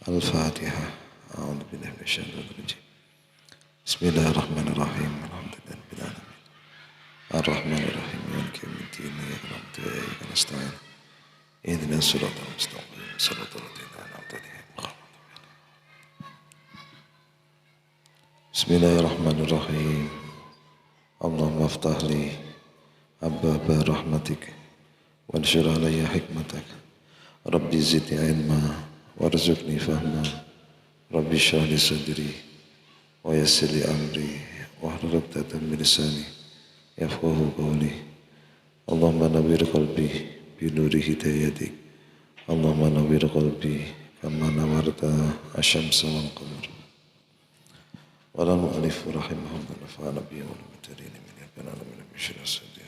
Al-Fatihah. A'udzubillahi minasyaitonir rajim. Bismillahirrahmanirrahim. Alhamdulillahirabbil alamin. Ar-Rahmanir-Rahim. Maliki yaumiddin. Iyyaka na'budu wa iyyaka nasta'in. Ihdinas siratal mustaqim. Shiratal ladzina an'amta 'alaihim. Bismillahirrahmanirrahim. Allahumma aftah li abwaaba rahmatik wanshur alayya hikmatak. Rabbi zidni ilma warzuqni fahma. Rabbi shrah li sadri wa yassir li amri wahlul 'uqdatam min lisani yafqahu qawli. Allahumma nawwir qalbi bi nuri hidayatik. Allahumma nawwir qalbi kama nawarta asy-syamsa wal qamar. Wala mu'alif rahimahullah nafa'ana bihi wa al-mutarin min yakana min syarri hasidin.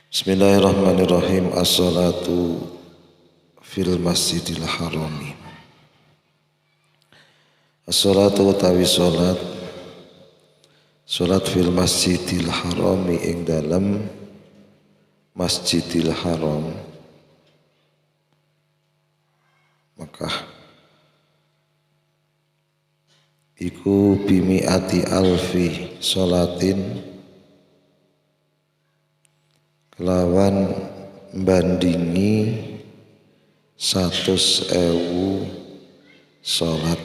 Bismillahirrahmanirrahim. As-salatu fil masjidil harami. As-salatu utawi salat fil masjidil harami ing dalam Masjidil Haram Mekah iku bimi'ati alfi sholatin kelawan bandingi 100.000 sholat.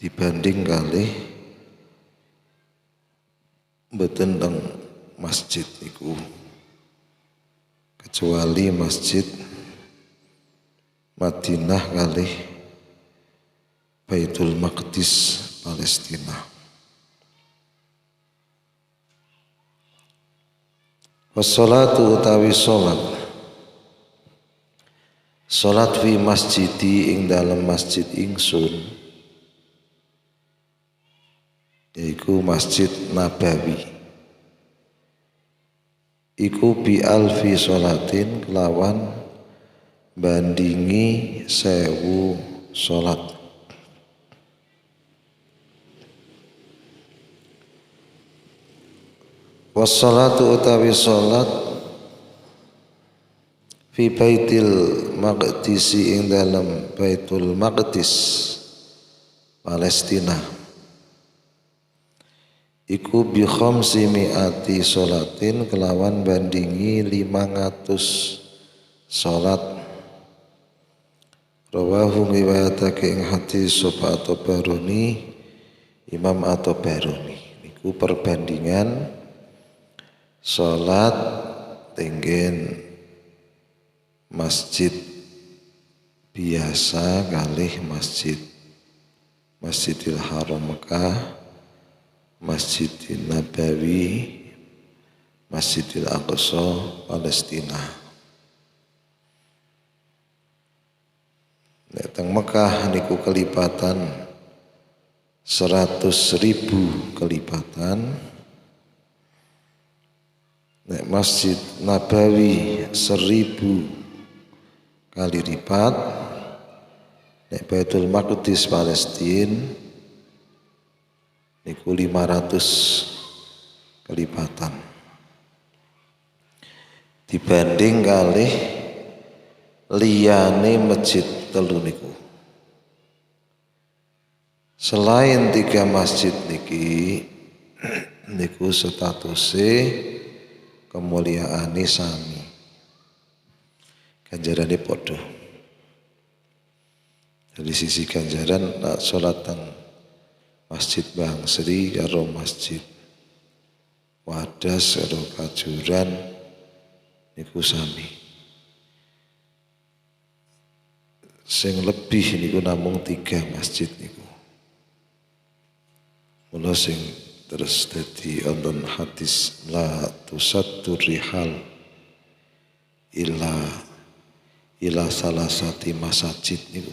Dibanding kali mboten teng masjid iku, kecuali masjid Madinah kali Baitul Maqdis Palestina. Wassalatu utawi salat fi masjidi ing dalam masjid ingsun, yaiku Masjid Nabawi, iku bi alfi sholatin kelawan bandingi 1000 sholat. Wassalatu utawi sholat fi Baitil Maqdis ing dalam Baitul Maqdis Palestina, iku bi khamsi mi'ati sholatin kelawan bandingi 500 sholat. Rawahu riwayatake ing hadis sapa At-Tabarani, Imam At-Tabarani. Niku perbandingan sholat tenggen masjid biasa kalih Masjidil Haram Mekah, Masjidil Nabawi, Masjidil Aqsa Palestina. Nek teng Mekah niku kelipatan 100.000 kelipatan. Nek Masjid Nabawi 1000 kali lipat. Nek Baitul Maqdis Palestina niku 500 kelipatan. Dibanding kalih liyane masjid telu niku. Selain 3 masjid niki niku statuse kemuliaane sami, ganjarane padha. Dari sisi ganjaran nak salat teng Masjid Bangsri karo Masjid Wadas karo Kajuran niku sami. Sing lebih niku namung 3 masjid niku. Mula sing terus dadi wonten hadis la tusaddur rihal ila salasati masajid niku.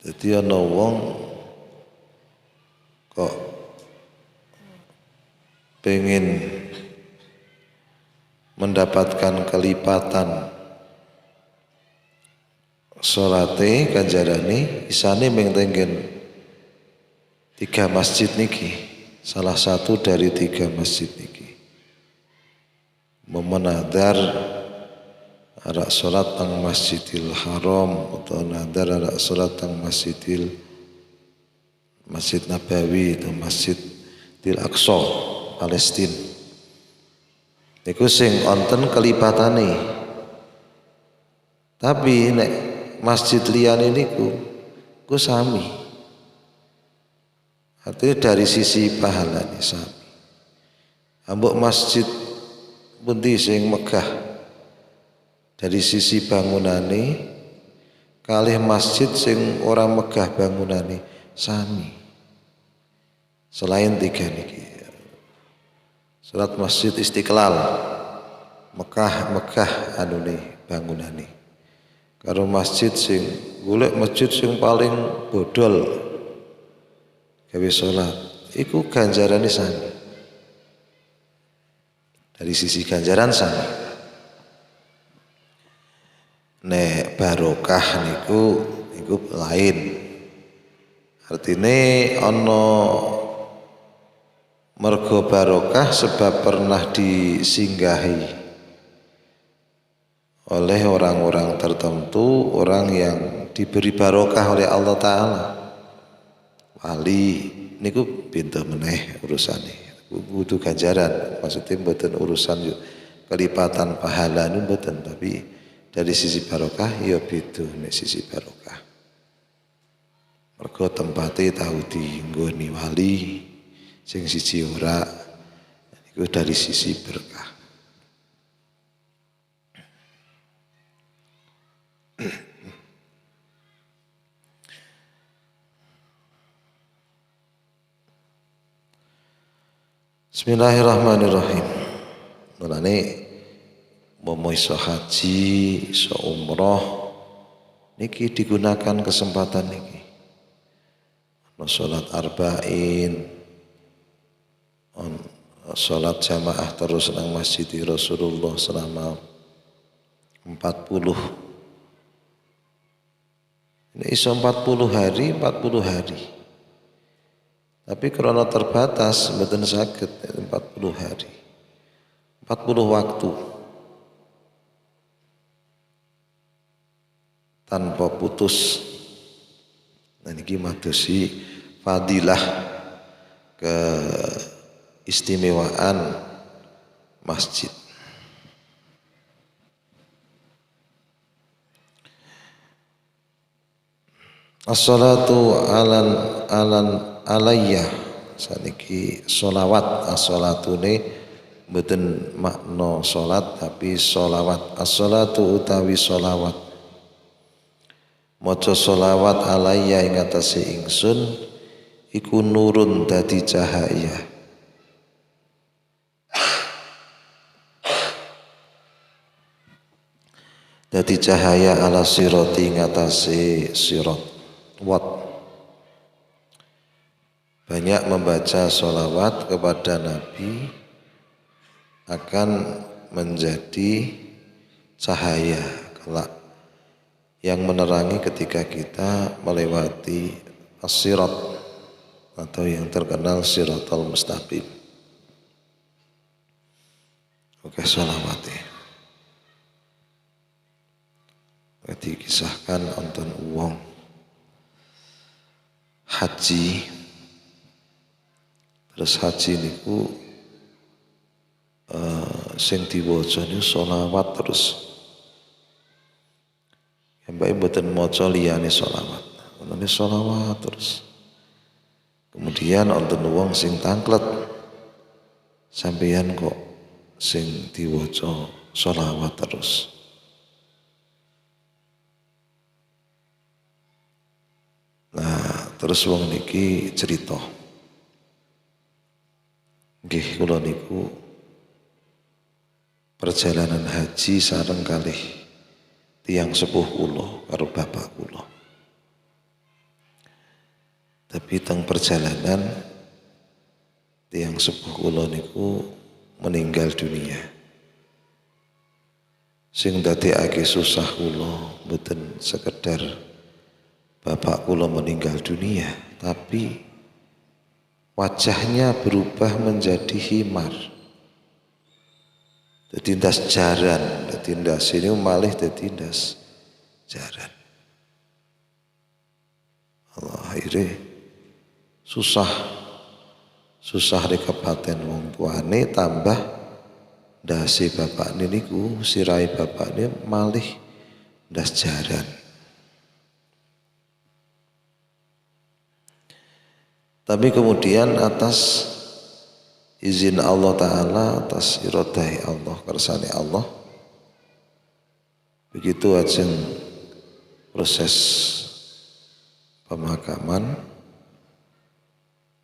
Dadi ana wong kok pengen mendapatkan kelipatan salate ganjarane isane mung tenggen 3 masjid niki salah satu dari 3 masjid niki memenadar arak salat teng Masjidil Haram atau nadar arak salat teng Masjid Nabawi atau Masjidil Aqsa Palestina niku sing wonten kelipatane. Tapi nek masjid liyane niku ku sami. Artinya dari sisi pahala nih sami. Ambok masjid pundi sing megah dari sisi bangunane kalih masjid sing ora megah bangunane sami. Selain 3 niki. Salat Masjid Istiqlal Mekah anune bangunane. Karo masjid sing golek masjid sing paling bodol gawe salat iku ganjarane sami. Dari sisi ganjaran sami. Nek barokah niku lain. Artine ana mergo barokah sebab pernah disinggahi oleh orang-orang tertentu, orang yang diberi barokah oleh Allah Ta'ala. Wali niku pintu meneh urusane. Butuh ganjaran, maksudnya mboten urusan yuk kelipatan pahala niku mboten, tapi dari sisi barokah ya beda nek sisi barokah. Mergo tempate tahu dinggoni wali sing siji ora niku dari sisi berkah. Bismillahirrahmanirrahim. Mulane mau iso haji, iso umroh niki digunakan kesempatan niki. Ono salat arba'in, salat jamaah terus nang Masjid Rasulullah selama 40. Ini iso 40 hari. Tapi karena terbatas mboten saged 40 hari. 40 waktu. Tanpa putus. Nah niki madosi fadilah keistimewaan masjid. As-salatu alayya saniki sholawat. As-salatune mboten makna salat tapi sholawat. As-salatu utawi sholawat, maca sholawat alayya ing atase ingsun iku nurun dadi cahaya. Dadi cahaya ala sirati ing atase sirat. Banyak membaca sholawat kepada Nabi akan menjadi cahaya kelak yang menerangi ketika kita melewati as-sirat atau yang terkenal siratal mustaqim. Oke, sholawatnya dikisahkan wonten wong haji, terus haji niku sing diwaca niku sholawat terus. Mbake mboten maca liyane sholawat. Ana sholawat terus. Kemudian wonten wong sing tangklet, sampeyan kok sing diwaca sholawat terus. Nah, terus wong niki cerita. Nggih kula niku perjalanan haji sareng kalih tiyang sepuh kula karo bapak kula. Tapi teng perjalanan tiyang sepuh kula niku meninggal dunia. Sing dadekake susah kula mboten sekedar bapak kula meninggal dunia, tapi wajahnya berubah menjadi himar. Jadi ndas jaran, jadi ndas ini malih jadi ndas jaran. Allah akhirnya susah dikapaten wong tuane tambah ndase bapakne niku sirai bapakne malih ndas jaran. Tapi kemudian atas izin Allah Ta'ala, atas irodahi Allah, kersane Allah, begitu ajeng proses pemakaman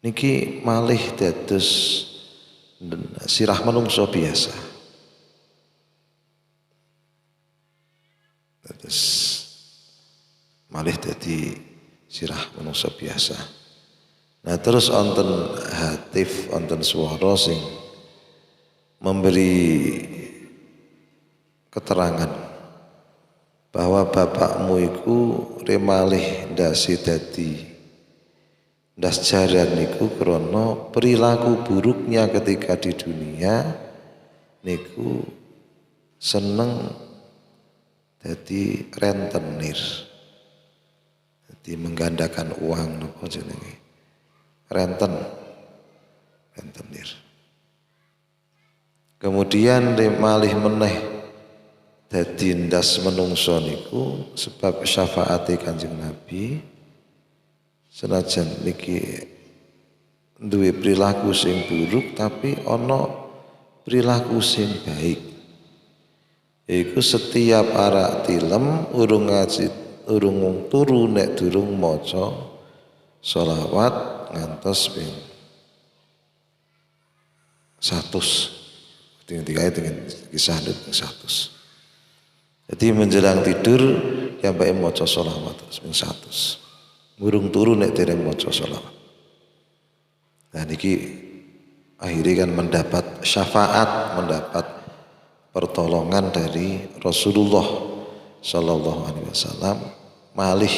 niki malih dados sirah manungsa biasa. Dados malih dadi sirah manungsa biasa. Nah terus wonten hatif, wonten swara sing memberi keterangan bahwa bapakmu iku remalih ndase dadi ndas jaran niku krana perilaku buruknya ketika di dunia niku seneng dadi rentenir. Dadi menggandakan uang napa jenenge? Rentenir. Kemudian malih meneh dadi ndas menungso niku sebab syafaate Kanjeng Nabi, senajan niki duwe perilaku sing buruk tapi ana perilaku sing baik. Iku setiap arak tilem urung ngaji, urung turu nek durung maca sholawat ngantos ping 100. Dengan kisah ping 100. Jadi menjelang tidur ya mbake maca sholawat terus ping 100. Urung turu nek dereng maca sholawat. Nah niki akhirnya kan mendapat syafaat, mendapat pertolongan dari Rasulullah Sallallahu Alaihi Wasallam, malih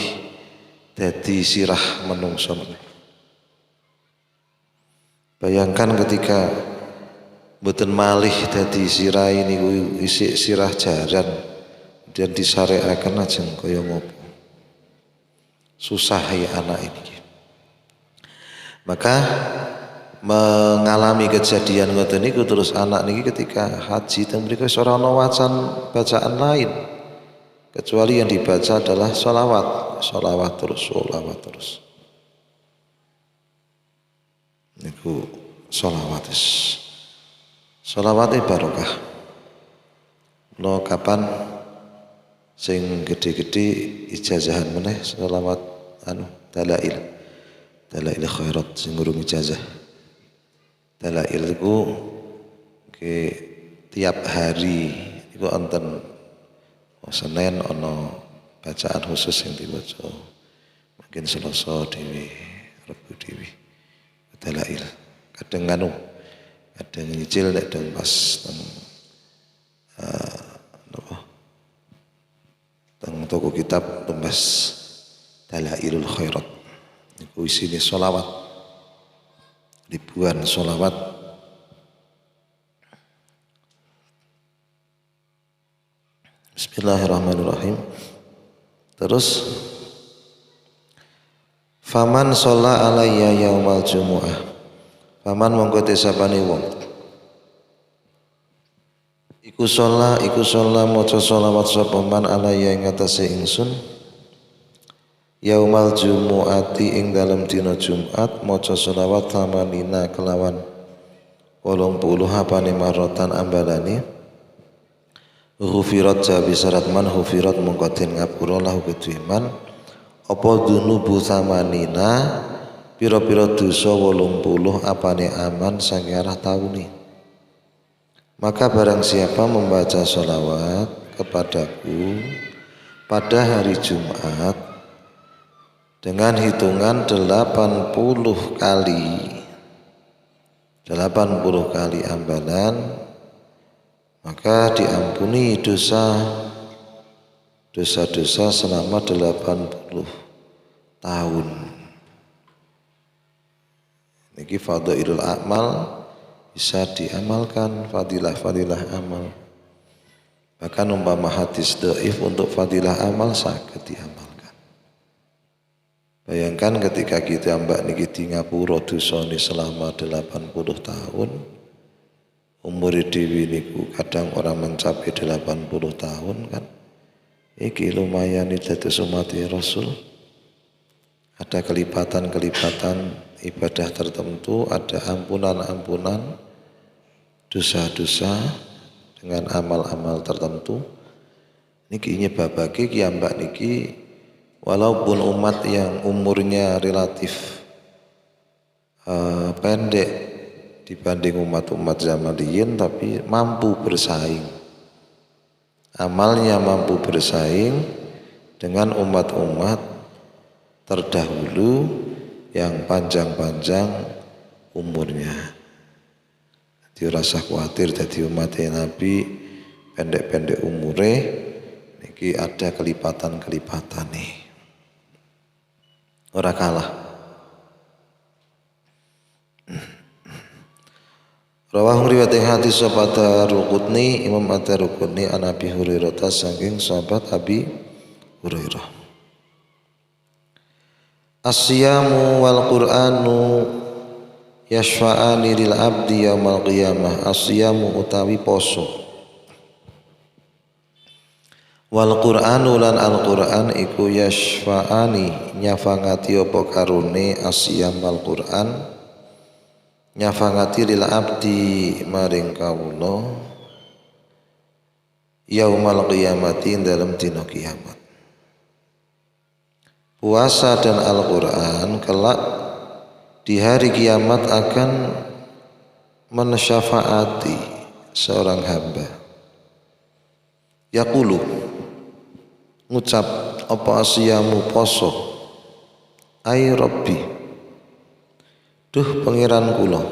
dadi sirah menungso. Bayangkan ketika mboten malih dadi sirah ini isik sirah jaran dan disareaken ajeng kaya ngopo. Susah ya anak ini. Maka mengalami kejadian ngoten niku terus anak niki ketika haji teng mriku ora ana wacan bacaan lain kecuali yang dibaca adalah sholawat terus. Niku sholawat barokah. Lo kapan sing gede-gede ijazahan meneh sholawat dalail khairat sing urung ijazah. Dalail iku tiap hari iku wonten Senin ana bacaan khusus yang dibaca. Mungkin Selasa dhewe, Rabu dhewe. Dalail. Kadang nyicil nek dong pas teng toko kitab tembas Dalailul Khairat. Niku isine sholawat. Ribuan sholawat. Bismillahirrahmanirrahim. Terus faman sholla alayya yaumal jumu'ah. Faman mongko tesapane wong iku sholla maca sholawat sapa man alayya ing atase ingsun yaumal jumu'ati ing dalem dina Jumat maca sholawat tamanina kelawan 80 apane marotan ambalane ghufirat jabi syarat man ghufirat mongko den ngapura lahu kedue man apa dunubu tamanina pira-pira dosa 80 apane aman saking arah tauni. Maka barang siapa membaca sholawat kepadaku pada hari Jumat dengan hitungan 80 kali ambalan, maka diampuni dosa-dosa selama 80 tahun. Niki fadhailul a'mal bisa diamalkan, fadilah-fadilah amal. Bahkan umpama hadis dhaif untuk fadilah amal saged diamalkan. Bayangkan ketika kita mbak niki di ngapura dosane selama 80 tahun, umur dewi niku kadang orang mencapai 80 tahun kan. Iki lumayan dados umat Rasul. Ada kelipatan-kelipatan ibadah tertentu, ada ampunan-ampunan dosa-dosa dengan amal-amal tertentu. Niki nyebabake kiambak niki walaupun umat yang umurnya relatif pendek dibanding umat-umat zaman dien, tapi mampu bersaing. Amalnya mampu bersaing dengan umat-umat terdahulu yang panjang-panjang umurnya. Jadi rasa khawatir jadi umat Nabi pendek-pendek umure niki ada kelipatan-kelipatan nih. Ora kalah. Rawahum riwayat hadis sahabat Ad-Darqutni, Imam Ad-Darqutni an Abi Hurairah saking sahabat Abi Hurairah. As-siyamu wal Qur'anu yashfa'ani lil abdi yaumal qiyamah. As-siyamu utawi poso, wal Qur'anu lan Al-Qur'an iku yashfa'ani nyafangati apa karone as-siyam wal Qur'an nyafangati lil abdi maring kawula yaumal qiyamati dalam dina kiamat. Puasa dan Al-Quran kelak di hari kiamat akan mensyafaati seorang hamba. Yaqulu ngucap apa asyamu poso, ai Rabbi duh pangeran kula,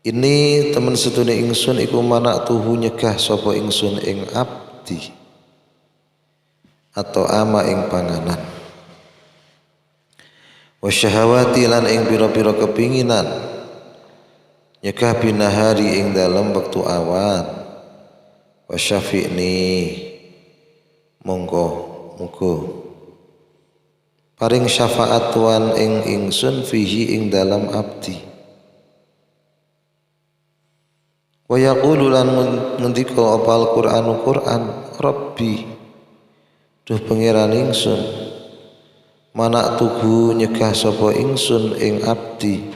ini temen sedune ingsun iku manak tuhu nyegah sapa ingsun ing abdi atau ama ing panganan, wa syahawati lan ing pira-pira kepinginan, nyegah binahari ing dalem wektu awan, wa syafi'ni monggo muga paring syafaat wan ing ingsun fihi ing dalam abdi, wa yaqulu lan ngendika apa Al-Qur'anu Qur'an Rabbi duh pangeran ingsun manak tugu nyegah sapa ingsun ing abdi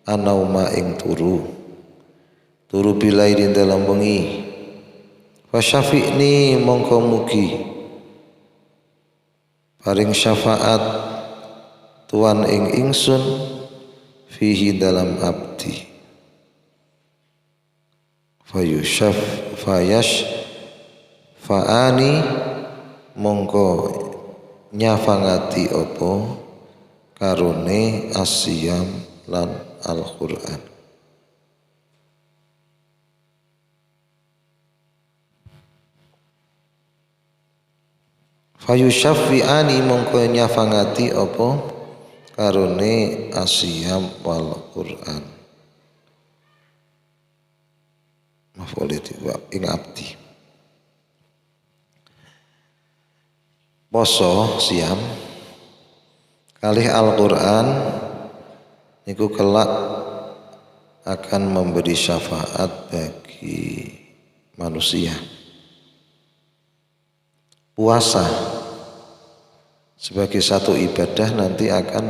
anauma ing turu bilailin dalam bengi, wa syafi'ni mongko mugi paring syafaat tuan ing ingsun fihi dalam abdi, fayash fa'ani mongko nyafangati opo karone asyam lan Al-Qur'an. Fayusyaffi'ani mongko nyafangati opo karone asyam wal Qur'an. Mafoliti wa ing abdi. Poso siam kalih Al-Qur'an niku kelak akan memberi syafaat bagi manusia. Puasa sebagai satu ibadah nanti akan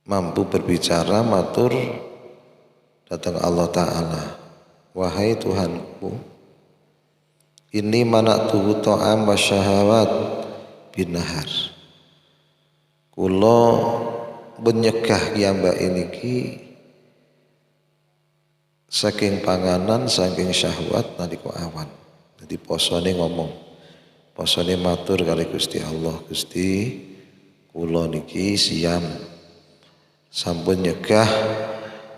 mampu berbicara matur datang Allah Ta'ala, wahai Tuhanku, ini manaktuhu ta'am wa syahawat binahar, kula menyegah kiambak iniki saking panganan saking syahwat nalika awan. Jadi posone ngomong, posone matur kali Gusti Allah, Gusti kula niki siam sampun nyegah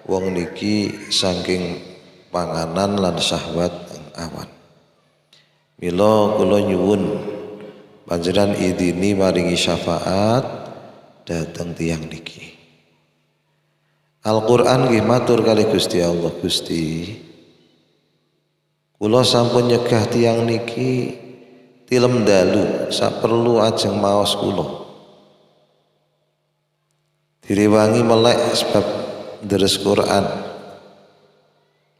wong niki saking panganan lan syahwat awan. Mila kula nyuwun panjenengan idini maringi syafaat dateng tiyang niki. Al-Qur'an nggih matur kali Gusti Allah, Gusti kula sampun nyegah tiyang niki tilem dalu saperlu ajeng maos kula. Direwangi melek sebab deres Quran.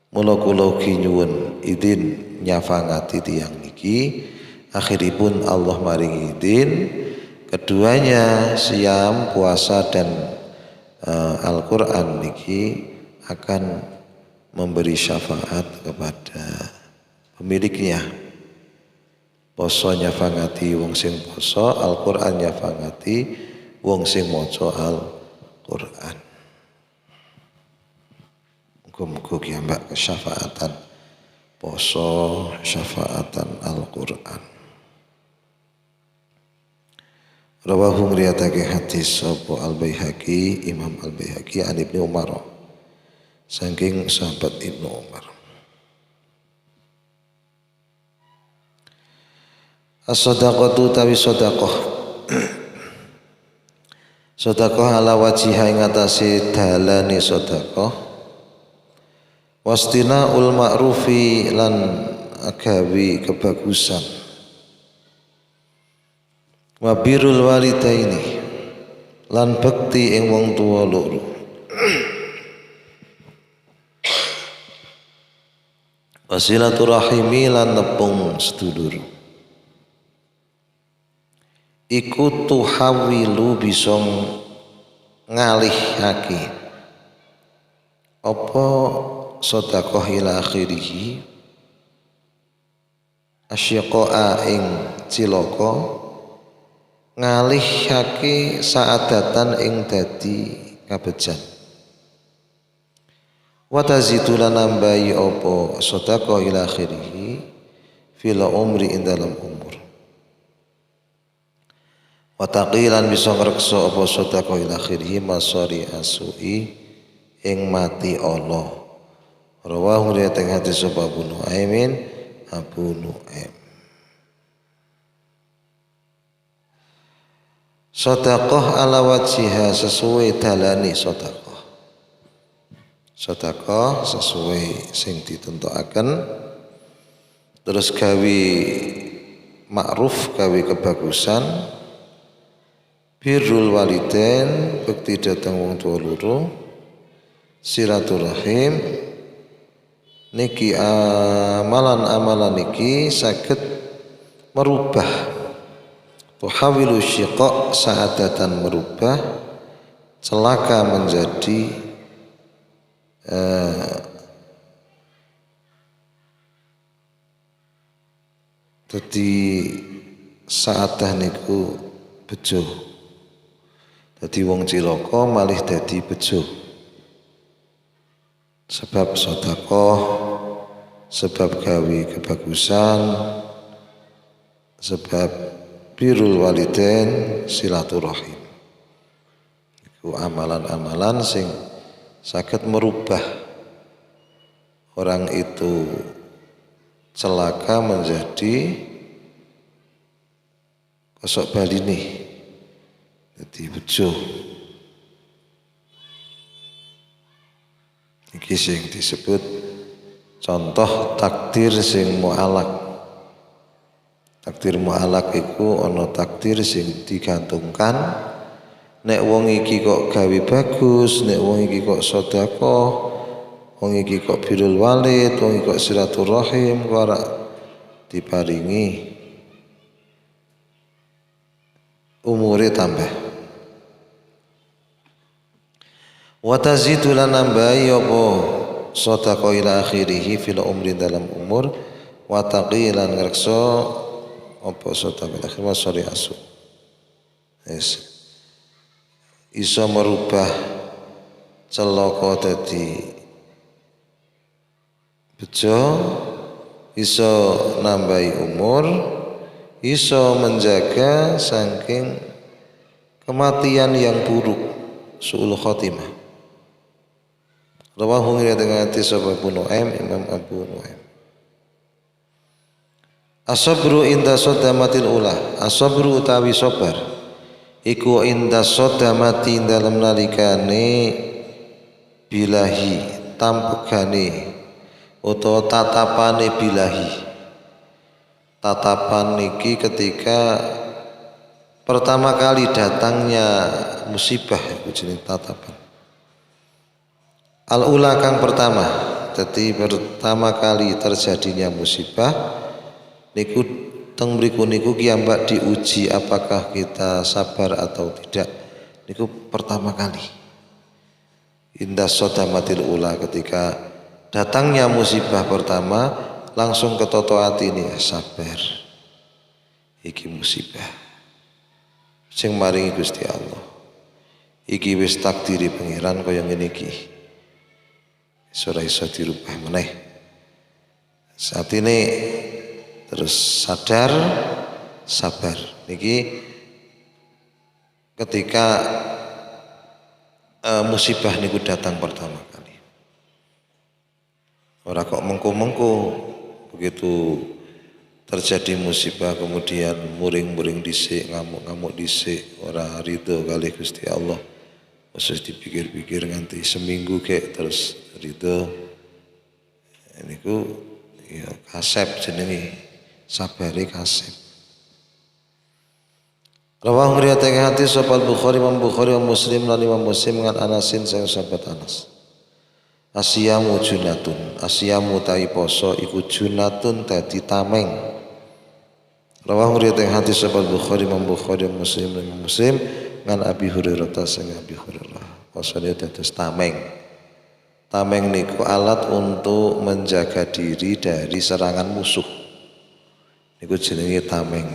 Mula kula ugi nyuwun idin nyafangati tiyang niki. Akhiripun Allah maringi idin. Keduanya siam, puasa dan Al-Quran niki akan memberi syafaat kepada pemiliknya. Poso nyafangati wong sing poso, Al-Quran nyafangati wong sing maca Al-Quran. Muga-muga kiambak kesyafaatan poso, syafaatan Al-Quran. Rawahu ngriatake hadis sapa Al-Baihaqi, Imam Al-Baihaqi an Ibnu Umar. Saking sahabat Ibnu Umar. As-shadaqatu tawi sedekah. Sedekah ala wajiha ing atase dalane sedekah. Wastina'ul ma'rufi lan agawi kebagusan. Wa birrul walidaini lan bekti ing wong tuwa loro. Wasilaturahimi lan nepung sedulur. Iku tuhawilu bisa ngalihake apa sedekah ila akhirih asyaqa ing cilaka ngalihake saadatan ing dadi kabejan. Wa tazidu lan nambahi apa sedekah ila akhirih fil umri ing dalam umur. Wa taqilan bisa ngreksa apa sedekah ila akhirih masari asui ing mati Allah. Rawahu riwayat hadis Abu Nuaimin Abu Nuaim. Sedekah ala wajiha sesuai dalani sedekah. Sedekah sesuai sing ditentukaken. Terus gawe ma'ruf, gawe kebagusan. Birrul walidain, bekti datang wong tua loro. Silaturahim, niki amalan-amalan niki saged merubah tuhawilu syiqa saadatan merubah celaka menjadi dadi saadah niku bejo. Dadi wong cilaka malih dadi bejo. Sebab sedekah, sebab gawe kebagusan, sebab birrul walidain, silaturahim. Iku amalan-amalan sing saged merubah orang itu celaka menjadi kosok baline. Jadi bejo. Iki sing disebut contoh takdir sing mu'alak. Takdir mu'alak iku ana takdir sing digantungkan. Nek wong iki kok gawe bagus, nek wong iki kok sedekah, wong iki kok birrul walid, wong iki kok silaturahim, kok ora diparingi umure tambah. Wa tazidu lan nambahi apa sedekah ila akhirih fil umri dalam umur wa taqilan ngrekso apa sedekah ila akhir masari asu. Yes. Iso merubah celaka dadi bejo, iso nambahi umur, iso menjaga saking kematian yang buruk, su'ul khotimah. Rawahu dengan hadis Abu Nuaim, Imam Abu Nuaim. As-sabru inda sodamatil ula. As-sabru utawi sabar iku inda sodamati dalam nalikane bilahi tampegane utawa tatapane bilahi. Tatapan niki ketika pertama kali datangnya musibah iku jeneng tatapan. Al-ula kang pertama, jadi pertama kali terjadinya musibah niku teng mriku niku kiambak diuji apakah kita sabar atau tidak. Niku pertama kali. Indah sodamatil ula, ketika datangnya musibah pertama langsung ketoto ati ini sabar. Iki musibah sing maringi Gusti Allah. Iki wis takdiri pangeran kaya ngene iki. Ora iso dirubah meneh. Saat ini terus sadar, sabar. Niki ketika musibah niku datang pertama kali. Ora kok mengko-mengko begitu terjadi musibah kemudian muring-muring dhisik, ngamuk-ngamuk dhisik, ora ridho kali Gusti Allah. Terus dipikir-pikir nganti seminggu kek terus ridho. Niku ya kasep jenenge, sabare kasep. Rawah ngriwayatake hadis sapa Bukhari, Imam Bukhari wa Muslim lan Imam Muslim ngan Anasin sang sahabat Anas. Asyamu junatun, asyamu tai poso iku junatun dadi tameng. Rawah ngriwayatake hadis sapa Bukhari, Imam Bukhari wa Muslim lan Imam Muslim ngan Abi Hurairah sang Abi Hurairah. Posone dados tameng. Tameng niku alat untuk menjaga diri dari serangan musuh. Niku jenenge tameng.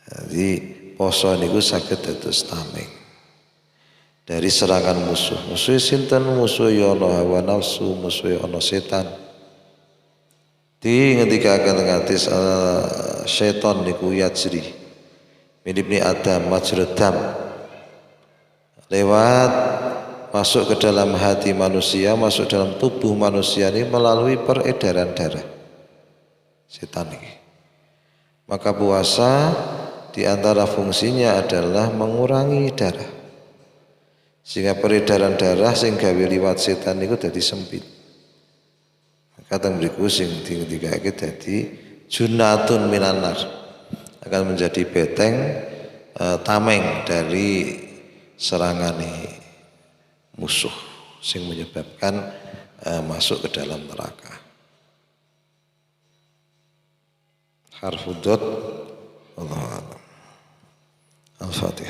Jadi poso niku saged dados tameng dari serangan musuh. Musuh sinten? Musuh ya ana hawa nafsu, musuh ya ana setan. Di ngendikaken hadis setan niku yajri min ibni Adam majradam. Lewat masuk ke dalam hati manusia, masuk dalam tubuh manusia ini melalui peredaran darah setan ini. Maka puasa di antara fungsinya adalah mengurangi darah, sehingga peredaran darah sing gawe liwat setan itu jadi sempit. Maka teng mriku sing dingendikake dadi junatun minanar, akan menjadi beteng tameng dari serangane musuh sing menyebabkan masuk ke dalam neraka. Harfudot Allah Al-Fatihah.